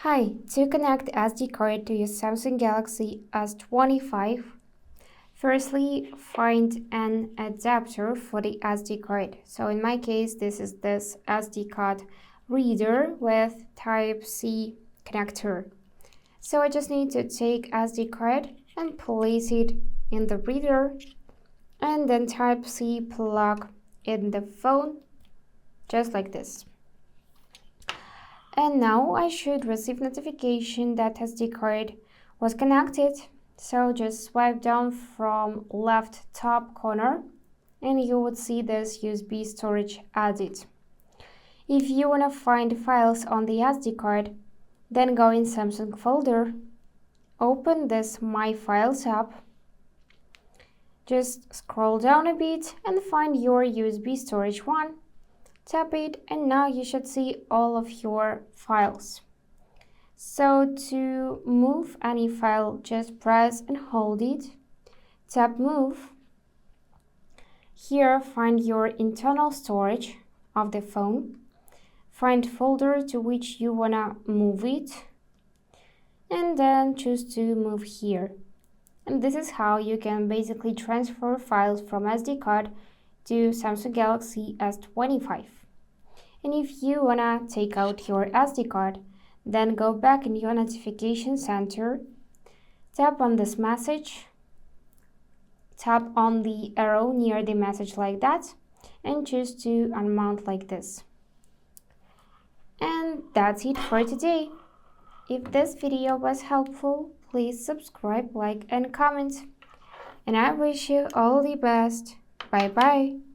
Hi, to connect SD card to your Samsung Galaxy S25, firstly find an adapter for the SD card. So in my case, this is this SD card reader with Type-C connector. So I just need to take SD card and place it in the reader and then Type-C plug in the phone, just like this. And now I should receive notification that SD card was connected. So just swipe down from left top corner and you would see this USB storage added. If you want to find files on the SD card, then go in Samsung folder, open this My Files app, just scroll down a bit and find your USB storage one. Tap it and now you should see all of your files. So to move any file, just press and hold it. Tap move. Here find your internal storage of the phone. Find folder to which you wanna move it. And then choose to move here. And this is how you can basically transfer files from SD card to Samsung Galaxy S25. And if you wanna take out your SD card, then go back in your notification center, tap on this message, tap on the arrow near the message like that, and choose to unmount like this. And that's it for today. If this video was helpful, please subscribe, like, and comment. And I wish you all the best. Bye bye.